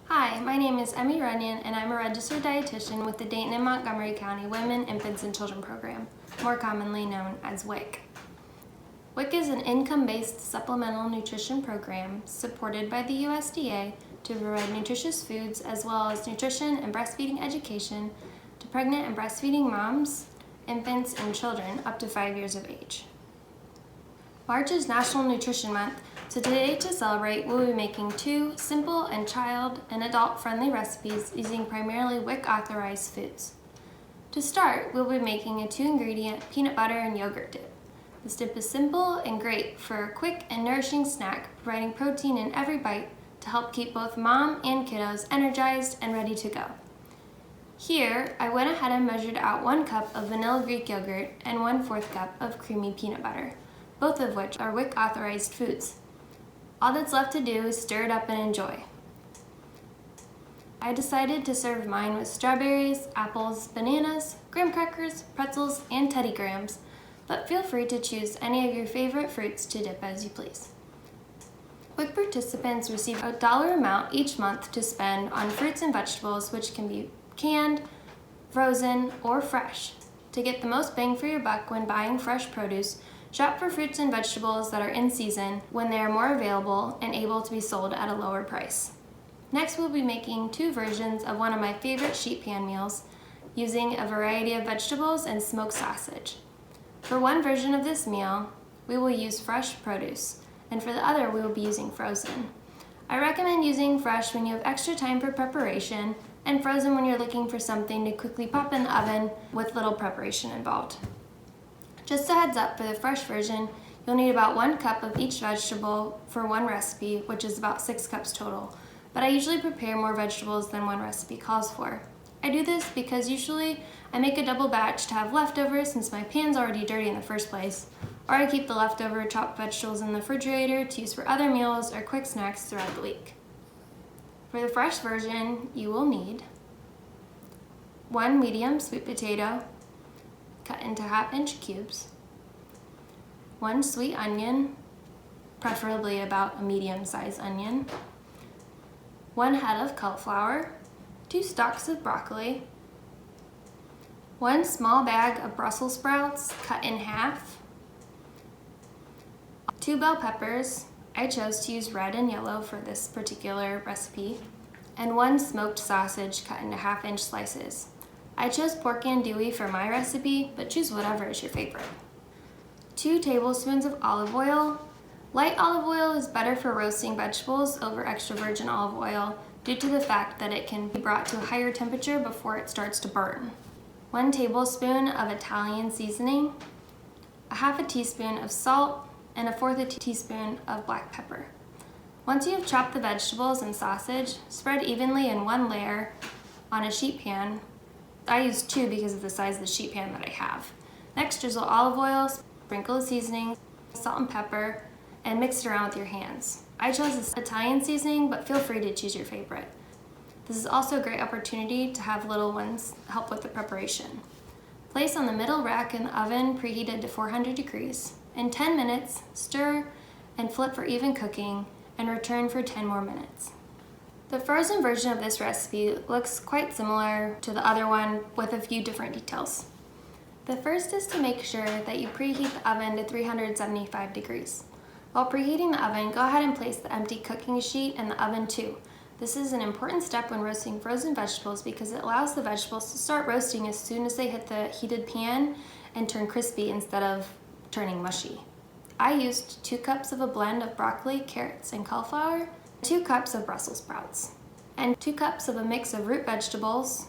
Hi, my name is Emmy Runyan and I'm a registered dietitian with the Dayton and Montgomery County Women, Infants, and Children program, more commonly known as WIC. WIC is an income-based supplemental nutrition program supported by the USDA to provide nutritious foods as well as nutrition and breastfeeding education to pregnant and breastfeeding moms, infants, and children up to 5 years of age. March is National Nutrition Month, so today to celebrate we'll be making 2 simple and child and adult friendly recipes using primarily WIC authorized foods. To start, we'll be making a 2-ingredient peanut butter and yogurt dip. This dip is simple and great for a quick and nourishing snack, providing protein in every bite to help keep both mom and kiddos energized and ready to go. Here, I went ahead and measured out 1 cup of vanilla Greek yogurt and 1/4 cup of creamy peanut butter, both of which are WIC authorized foods. All that's left to do is stir it up and enjoy. I decided to serve mine with strawberries, apples, bananas, graham crackers, pretzels, and Teddy Grahams, but feel free to choose any of your favorite fruits to dip as you please. WIC participants receive a dollar amount each month to spend on fruits and vegetables, which can be canned, frozen, or fresh. To get the most bang for your buck when buying fresh produce, shop for fruits and vegetables that are in season when they are more available and able to be sold at a lower price. Next, we'll be making 2 versions of one of my favorite sheet pan meals using a variety of vegetables and smoked sausage. For one version of this meal, we will use fresh produce, and for the other, we will be using frozen. I recommend using fresh when you have extra time for preparation, and frozen when you're looking for something to quickly pop in the oven with little preparation involved. Just a heads up, for the fresh version, you'll need about 1 cup of each vegetable for one recipe, which is about 6 cups total. But I usually prepare more vegetables than one recipe calls for. I do this because usually I make a double batch to have leftovers since my pan's already dirty in the first place, or I keep the leftover chopped vegetables in the refrigerator to use for other meals or quick snacks throughout the week. For the fresh version, you will need 1 medium sweet potato, cut into 1/2-inch cubes, 1 sweet onion, preferably about a medium-sized onion, 1 head of cauliflower, 2 stalks of broccoli, 1 small bag of Brussels sprouts cut in half, 2 bell peppers, I chose to use red and yellow for this particular recipe, and 1 smoked sausage cut into 1/2-inch slices. I chose pork andouille for my recipe, but choose whatever is your favorite. 2 tablespoons of olive oil. Light olive oil is better for roasting vegetables over extra virgin olive oil due to the fact that it can be brought to a higher temperature before it starts to burn. 1 tablespoon of Italian seasoning, 1/2 teaspoon of salt, and 1/4 teaspoon of black pepper. Once you have chopped the vegetables and sausage, spread evenly in 1 layer on a sheet pan. I use 2 because of the size of the sheet pan that I have. Next, drizzle olive oil, sprinkle the seasoning, salt and pepper, and mix it around with your hands. I chose this Italian seasoning, but feel free to choose your favorite. This is also a great opportunity to have little ones help with the preparation. Place on the middle rack in the oven preheated to 400 degrees. In 10 minutes, stir and flip for even cooking, and return for 10 more minutes. The frozen version of this recipe looks quite similar to the other one with a few different details. The first is to make sure that you preheat the oven to 375 degrees. While preheating the oven, go ahead and place the empty cooking sheet in the oven too. This is an important step when roasting frozen vegetables because it allows the vegetables to start roasting as soon as they hit the heated pan and turn crispy instead of turning mushy. I used 2 cups of a blend of broccoli, carrots, and cauliflower, 2 cups of Brussels sprouts, and 2 cups of a mix of root vegetables.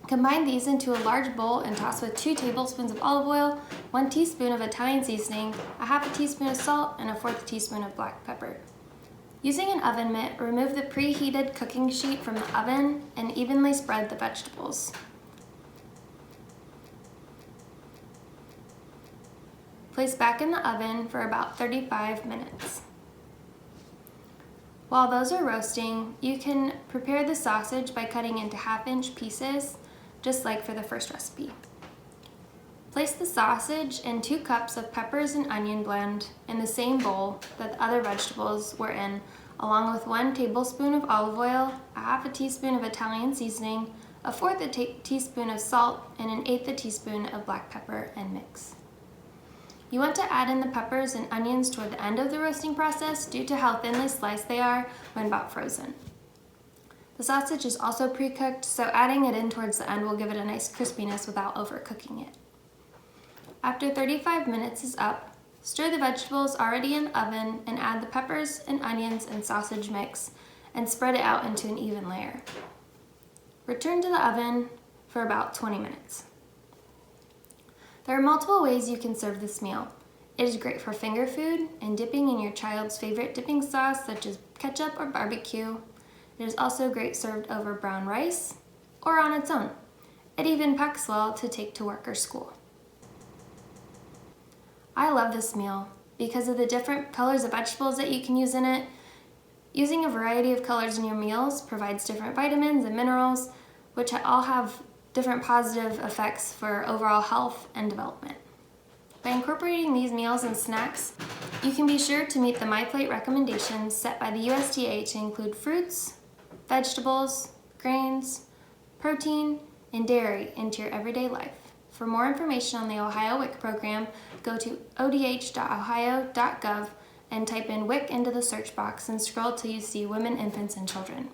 Combine these into a large bowl and toss with 2 tablespoons of olive oil, 1 teaspoon of Italian seasoning, 1/2 teaspoon of salt, and 1/4 teaspoon of black pepper. Using an oven mitt, remove the preheated cooking sheet from the oven and evenly spread the vegetables. Place back in the oven for about 35 minutes. While those are roasting, you can prepare the sausage by cutting into 1/2-inch pieces, just like for the first recipe. Place the sausage and 2 cups of peppers and onion blend in the same bowl that the other vegetables were in, along with 1 tablespoon of olive oil, a half a teaspoon of Italian seasoning, a fourth teaspoon of salt, and an eighth a teaspoon of black pepper, and mix. You want to add in the peppers and onions toward the end of the roasting process due to how thinly sliced they are when about frozen. The sausage is also pre-cooked, so adding it in towards the end will give it a nice crispiness without overcooking it. After 35 minutes is up, stir the vegetables already in the oven and add the peppers and onions and sausage mix and spread it out into an even layer. Return to the oven for about 20 minutes. There are multiple ways you can serve this meal. It is great for finger food and dipping in your child's favorite dipping sauce such as ketchup or barbecue. It is also great served over brown rice or on its own. It even packs well to take to work or school. I love this meal because of the different colors of vegetables that you can use in it. Using a variety of colors in your meals provides different vitamins and minerals, which all have different positive effects for overall health and development. By incorporating these meals and snacks, you can be sure to meet the MyPlate recommendations set by the USDA to include fruits, vegetables, grains, protein, and dairy into your everyday life. For more information on the Ohio WIC program, go to odh.ohio.gov and type in WIC into the search box and scroll till you see Women, Infants, and Children.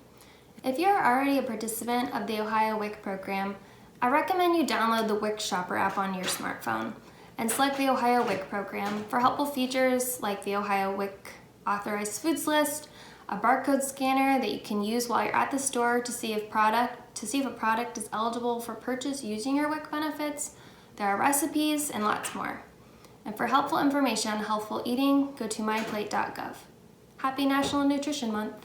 If you are already a participant of the Ohio WIC program, I recommend you download the WICShopper app on your smartphone and select the Ohio WIC program for helpful features like the Ohio WIC authorized foods list, a barcode scanner that you can use while you're at the store to see if a product is eligible for purchase using your WIC benefits. There are recipes and lots more. And for helpful information on healthful eating, go to myplate.gov. Happy National Nutrition Month!